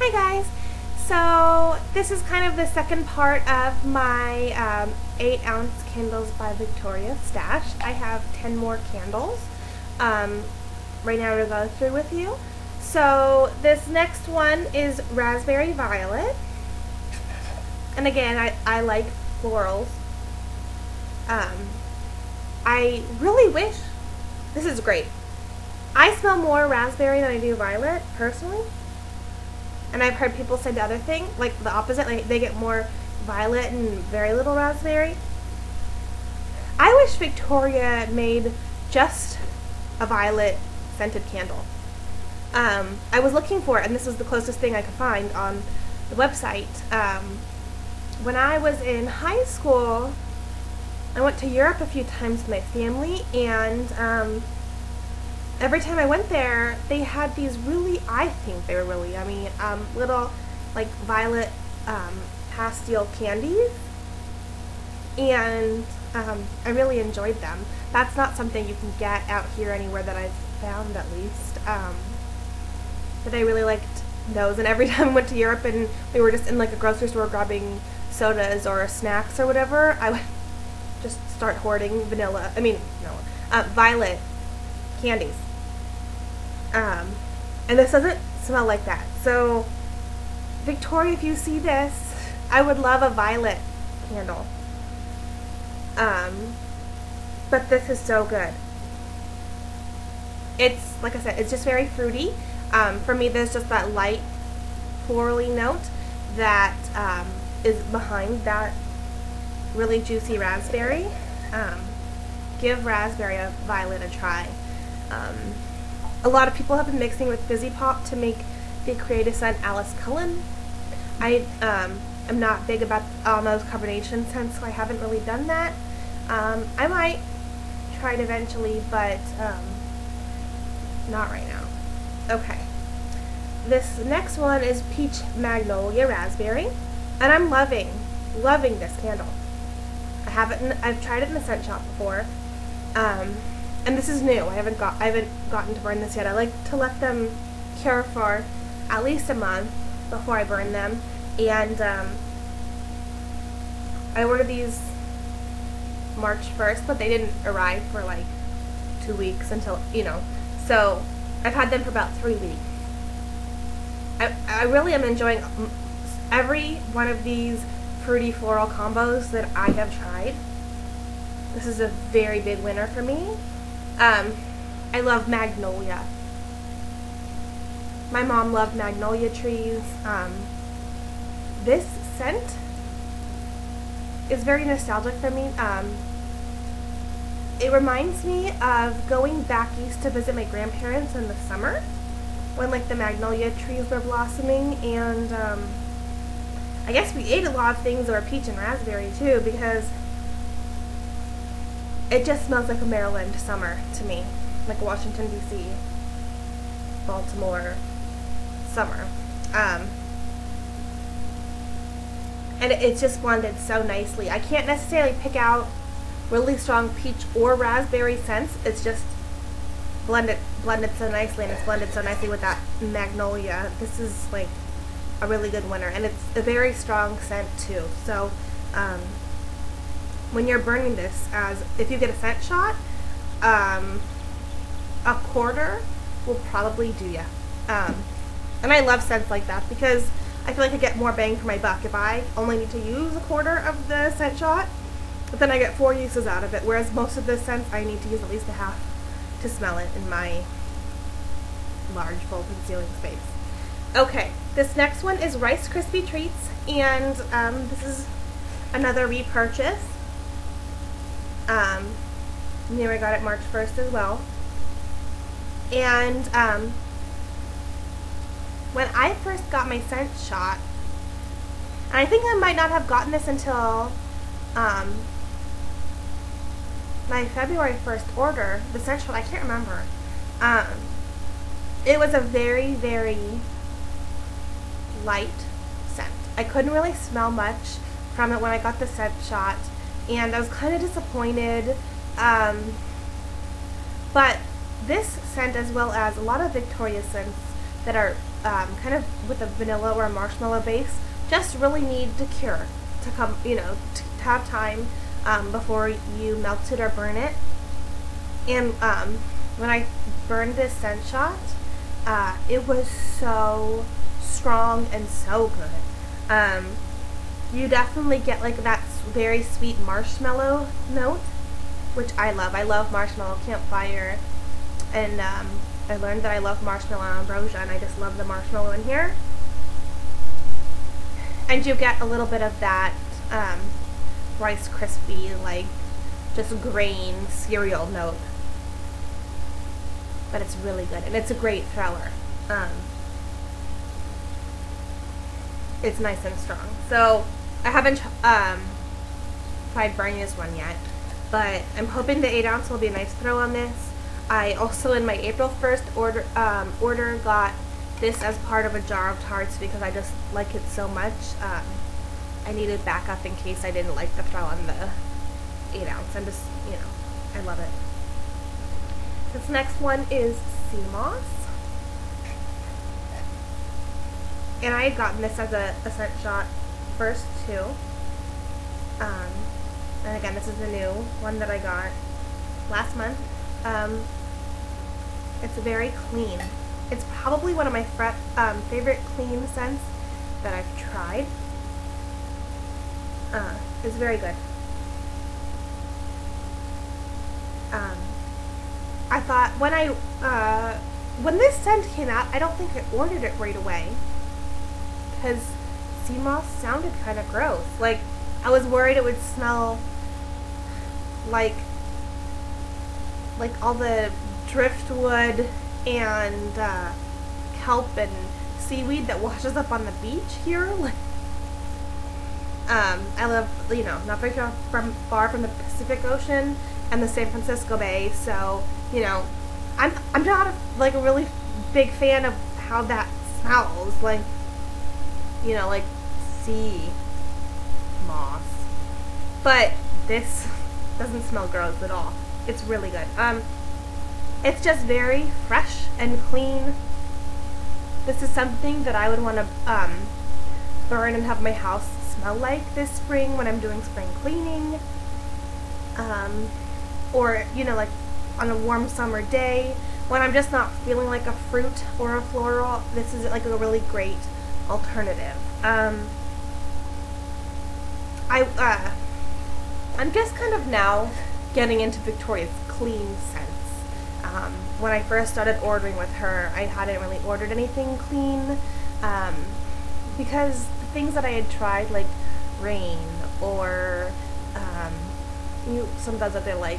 Hi guys! So this is kind of the second part of my 8-ounce candles by Victoria stash. I have 10 more candles right now to go through with you. So this next one is Raspberry Violet. And again, I like florals. I really wish, this is great. I smell more raspberry than I do violet, personally. And I've heard people say the other thing, like the opposite, like they get more violet and very little raspberry. I wish Victoria made just a violet scented candle. I was looking for it, and this was the closest thing I could find on the website. When I was in high school, I went to Europe a few times with my family, and every time I went there, they had these really, I think they were really yummy, little like violet pastel candies, and I really enjoyed them. That's not something you can get out here anywhere that I've found, at least. But I really liked those, and every time I went to Europe and we were just in like a grocery store grabbing sodas or snacks or whatever, I would just start hoarding violet candies. And this doesn't smell like that. So, Victoria, if you see this, I would love a violet candle. But this is so good. It's, like I said, it's just very fruity. For me, there's just that light florally note that is behind that really juicy raspberry. Give raspberry a violet a try. A lot of people have been mixing with Fizzy Pop to make the creative scent Alice Cullen. I am not big about all those carbonation scents, so I haven't really done that. I might try it eventually, but not right now. Okay. This next one is Peach Magnolia Raspberry, and I'm loving this candle. I've tried it in the scent shop before. And this is new. I haven't gotten to burn this yet. I like to let them cure for at least a month before I burn them. And I ordered these March 1st, but they didn't arrive for like 2 weeks until, so I've had them for about 3 weeks. I really am enjoying every one of these fruity floral combos that I have tried. This is a very big winner for me. I love magnolia. My mom loved magnolia trees. This scent is very nostalgic for me. It reminds me of going back east to visit my grandparents in the summer when like the magnolia trees were blossoming, and I guess we ate a lot of things that were peach and raspberry too, because it just smells like a Maryland summer to me, like Washington, D.C., Baltimore summer. And it's just blended so nicely. I can't necessarily pick out really strong peach or raspberry scents. It's just blended so nicely, and it's blended so nicely with that magnolia. This is like a really good winner, and it's a very strong scent too. So, when you're burning this, if you get a scent shot, a quarter will probably do ya. And I love scents like that because I feel like I get more bang for my buck if I only need to use a quarter of the scent shot, but then I get 4 uses out of it, whereas most of the scents I need to use at least a half to smell it in my large bulb concealing space. Okay, this next one is Rice Krispie Treats, and this is another repurchase. Here I got it March 1st as well. And when I first got my scent shot, and I think I might not have gotten this until my February 1st order, the scent shot, I can't remember. It was a very, very light scent. I couldn't really smell much from it when I got the scent shot, and I was kind of disappointed. But this scent, as well as a lot of Victoria scents that are kind of with a vanilla or a marshmallow base, just really need to cure, to come, to have time before you melt it or burn it. And when I burned this scent shot, it was so strong and so good. You definitely get like that very sweet marshmallow note, which I love. I love marshmallow campfire, and I learned that I love marshmallow ambrosia, and I just love the marshmallow in here. And you get a little bit of that Rice Krispie, like just grain cereal note. But it's really good, and it's a great thrower. It's nice and strong. So I haven't tried burning this one yet, but I'm hoping the 8 ounce will be a nice throw on this. I also, in my April 1st order got this as part of a jar of tarts because I just like it so much. I needed backup in case I didn't like the throw on the 8 ounce. I'm just, I love it. This next one is Sea Moss. And I had gotten this as a scent shot first too. And again, this is the new one that I got last month. It's very clean. It's probably one of my favorite clean scents that I've tried. It's very good. I thought when this scent came out, I don't think I ordered it right away because sea moss sounded kind of gross. Like, I was worried it would smell like all the driftwood and kelp and seaweed that washes up on the beach here. Like, I live, not very far from the Pacific Ocean and the San Francisco Bay, so I'm not a really big fan of how that smells, like sea moss. But this doesn't smell gross at all. It's really good. It's just very fresh and clean. This is something that I would want to burn and have my house smell like this spring when I'm doing spring cleaning. Or, like on a warm summer day when I'm just not feeling like a fruit or a floral. This is like a really great alternative. I'm just kind of now getting into Victoria's clean scents. When I first started ordering with her, I hadn't really ordered anything clean because the things that I had tried, like Rain or some of those other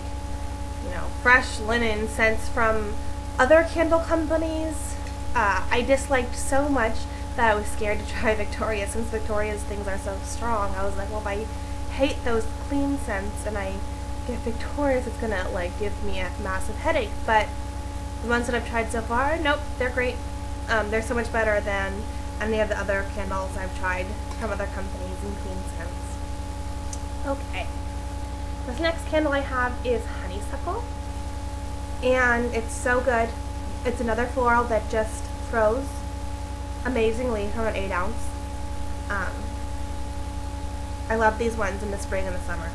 fresh linen scents from other candle companies, I disliked so much that I was scared to try Victoria. Since Victoria's things are so strong, I was like, well, if I hate those clean scents and I get Victoria's, it's gonna give me a massive headache. But the ones that I've tried so far, nope, they're great. They're so much better than any of the other candles I've tried from other companies and clean scents. Okay. This next candle I have is Honeysuckle, and it's so good. It's another floral that just throws amazingly from an 8 ounce. I love these ones in the spring and the summer.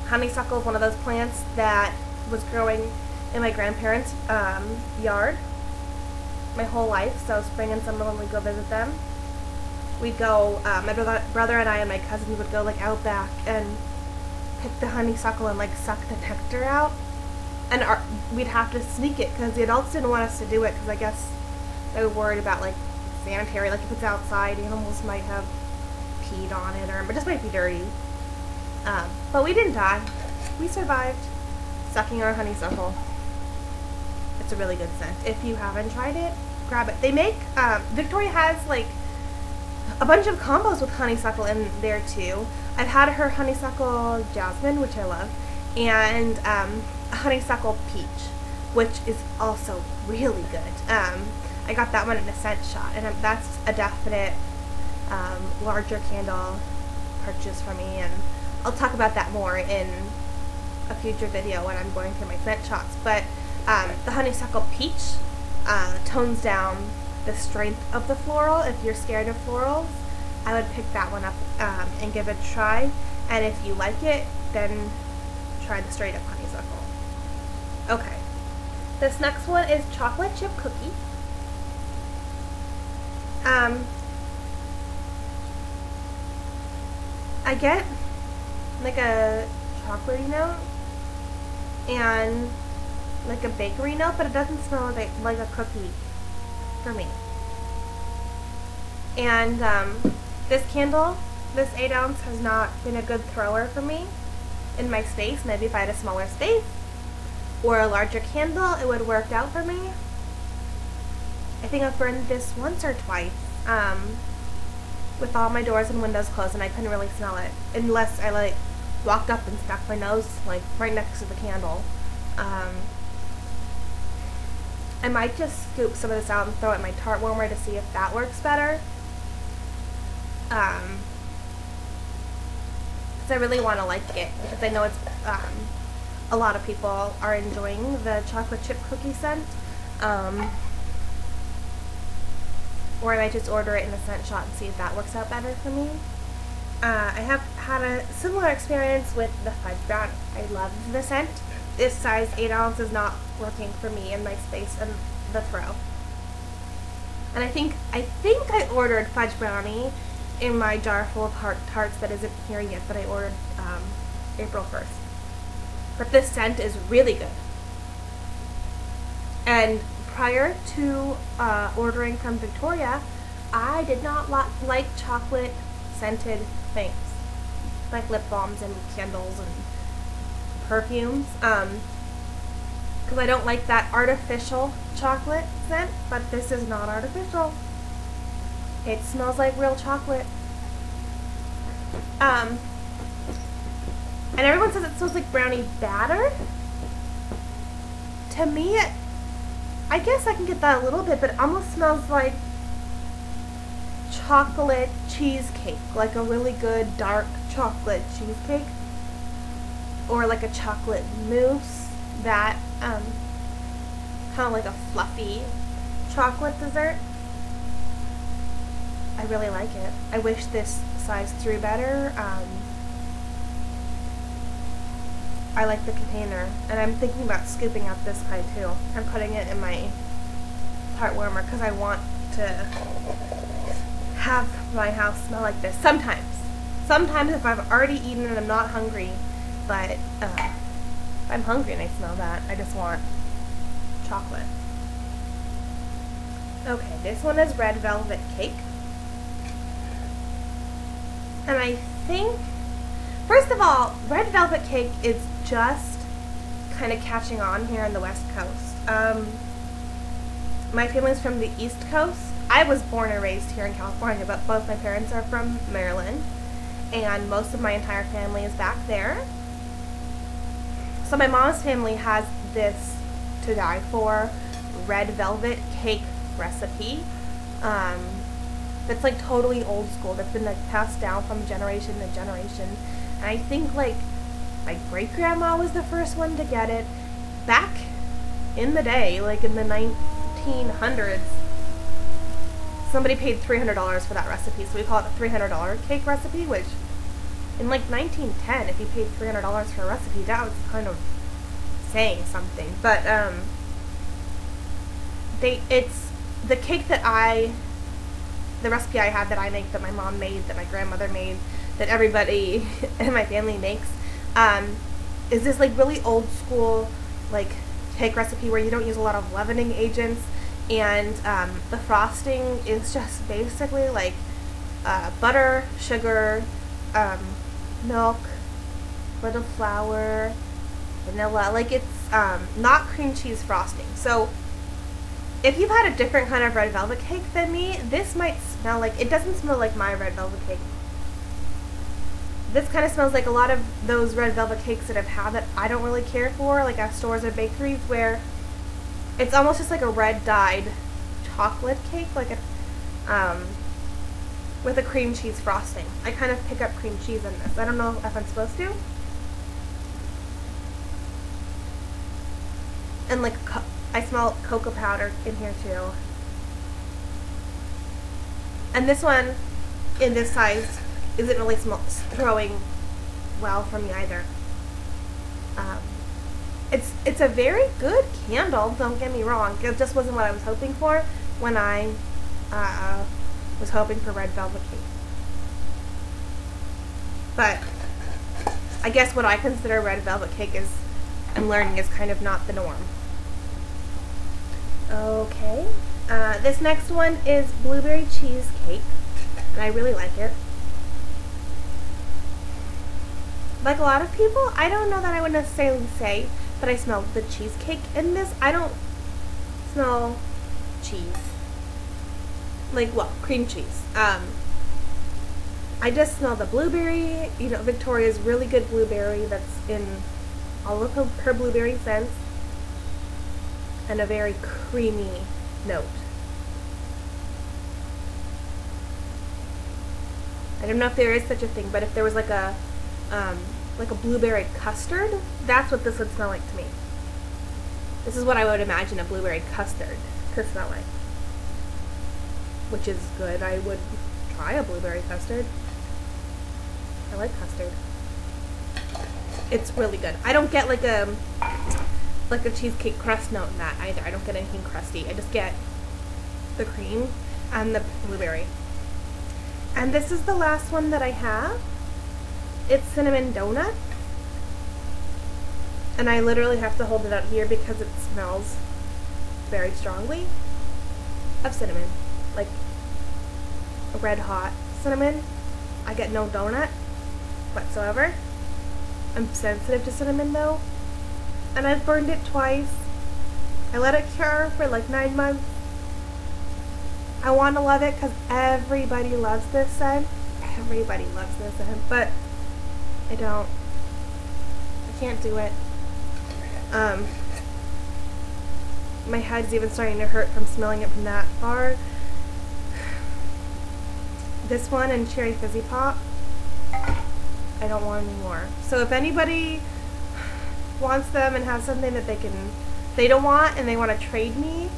Honeysuckle is one of those plants that was growing in my grandparents' yard my whole life, so spring and summer when we go visit them, we'd go, my brother and I and my cousins would go out back and pick the honeysuckle and suck the nectar out, and we'd have to sneak it because the adults didn't want us to do it because I guess they were worried about sanitary, if it's outside, animals might have peed on it or it just might be dirty. But we didn't die. We survived sucking our honeysuckle. It's a really good scent. If you haven't tried it, grab it. They make, Victoria has a bunch of combos with honeysuckle in there too. I've had her honeysuckle jasmine, which I love, and honeysuckle peach, which is also really good. I got that one in a scent shot, and that's a definite larger candle purchase for me, and I'll talk about that more in a future video when I'm going through my scent shots. But the honeysuckle peach tones down the strength of the floral. If you're scared of florals, I would pick that one up and give it a try. And if you like it, then try the straight up honeysuckle. Okay. This next one is chocolate chip cookie. I get like a chocolatey note and like a bakery note, but it doesn't smell like a cookie for me. And this candle, this 8 ounce, has not been a good thrower for me in my space. Maybe if I had a smaller space or a larger candle, it would work out for me. I think I've burned this once or twice with all my doors and windows closed, and I couldn't really smell it unless I like walked up and stuck my nose like right next to the candle. I might just scoop some of this out and throw it in my tart warmer to see if that works better. Because I really want to like it, because I know it's a lot of people are enjoying the chocolate chip cookie scent. Or I might just order it in a scent shot and see if that works out better for me. I have had a similar experience with the fudge brownie. I love the scent. This size 8 ounce is not working for me in my space and the throw. And I think I ordered fudge brownie in my jar full of tarts that isn't here yet, that I ordered April 1st. But this scent is really good. And prior to ordering from Victoria, I did not like chocolate scented things, like lip balms and candles and perfumes, because I don't like that artificial chocolate scent. But this is not artificial. It smells like real chocolate. And everyone says it smells like brownie batter. To me, I guess I can get that a little bit, but it almost smells like chocolate cheesecake, like a really good dark chocolate cheesecake, or like a chocolate mousse, that kind of like a fluffy chocolate dessert. I really like it. I wish this size threw better. I like the container, and I'm thinking about scooping out this kind too. I'm putting it in my tart warmer because I want to have my house smell like this. Sometimes if I've already eaten and I'm not hungry, but if I'm hungry and I smell that, I just want chocolate. Okay, this one is red velvet cake. And I think, first of all, red velvet cake is just kind of catching on here on the West Coast. My family's from the East Coast. I was born and raised here in California, but both my parents are from Maryland, and most of my entire family is back there. So my mom's family has this to die for red velvet cake recipe. That's like totally old school, that's been like passed down from generation to generation. And I think like my great grandma was the first one to get it back in the day, like in the 1900s. Somebody paid $300 for that recipe, so we call it the $300 cake recipe, which in like 1910, if you paid $300 for a recipe, that was kind of saying something. But it's the cake that the recipe I have, that I make, that my mom made, that my grandmother made, that everybody in my family makes, is this like really old school like cake recipe where you don't use a lot of leavening agents, and the frosting is just basically like butter, sugar, milk, little flour, vanilla. Like it's not cream cheese frosting. So if you've had a different kind of red velvet cake than me, this might smell like, it doesn't smell like my red velvet cake. This kind of smells like a lot of those red velvet cakes that I've had that I don't really care for, like at stores or bakeries, where it's almost just like a red dyed chocolate cake, like a with a cream cheese frosting. I kind of pick up cream cheese in this. I don't know if I'm supposed to. And like I smell cocoa powder in here too. And this one, in this size, isn't really throwing well for me either. It's a very good candle, don't get me wrong. It just wasn't what I was hoping for when I was hoping for Red Velvet Cake. But I guess what I consider Red Velvet Cake is, I'm learning, is kind of not the norm. Okay, this next one is Blueberry Cheesecake, and I really like it. Like a lot of people, I don't know that I would necessarily say that I smell the cheesecake in this. I don't smell cheese. Like, well, cream cheese. I just smell the blueberry, you know, Victoria's really good blueberry that's in all of her blueberry scents, and a very creamy note. I don't know if there is such a thing, but if there was like a blueberry custard, that's what this would smell like to me. This is what I would imagine a blueberry custard to smell like. Which is good. I would try a blueberry custard. I like custard. It's really good. I don't get like a cheesecake crust note in that either. I don't get anything crusty. I just get the cream and the blueberry. And this is the last one that I have. It's Cinnamon Donut. And I literally have to hold it out here because it smells very strongly of cinnamon. Like a red hot cinnamon. I get no donut whatsoever. I'm sensitive to cinnamon though. And I've burned it twice. I let it cure for like 9 months. I want to love it because everybody loves this scent. Everybody loves this scent, but I don't. I can't do it. My head's even starting to hurt from smelling it from that far. This one and Cherry Fizzy Pop, I don't want any more. So if anybody wants them and has something that they don't want and they want to trade me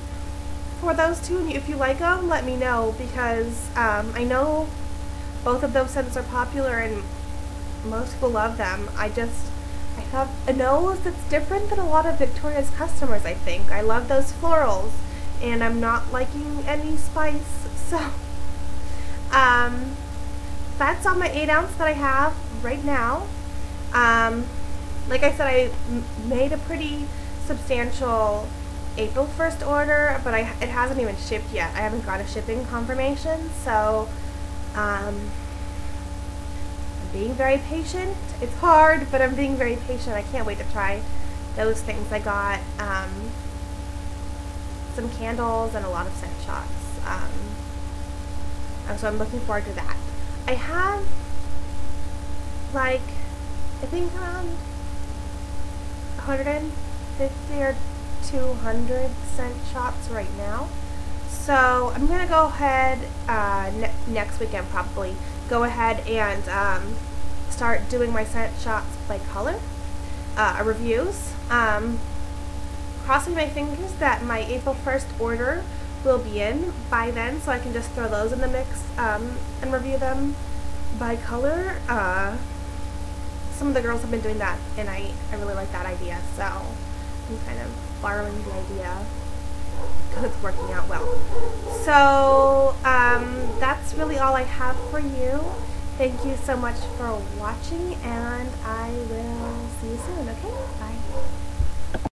for those two, and if you like them, let me know, because I know both of those scents are popular and most people love them. I have a nose that's different than a lot of Victoria's customers, I think. I love those florals, and I'm not liking any spice, so that's all my 8 ounce that I have right now. Like I said, I made a pretty substantial April 1st order, but it hasn't even shipped yet. I haven't got a shipping confirmation, so I'm being very patient. It's hard, but I'm being very patient. I can't wait to try those things. I got some candles and a lot of scent shots. So I'm looking forward to that. I have, like, I think around 150 or 200 scent shots right now. So I'm gonna go ahead next weekend, probably go ahead and start doing my scent shots by color reviews. Crossing my fingers that my April 1st order will be in by then, so I can just throw those in the mix and review them by color. Some of the girls have been doing that, and I really like that idea, so I'm kind of borrowing the idea because it's working out well. So that's really all I have for you. Thank you so much for watching, and I will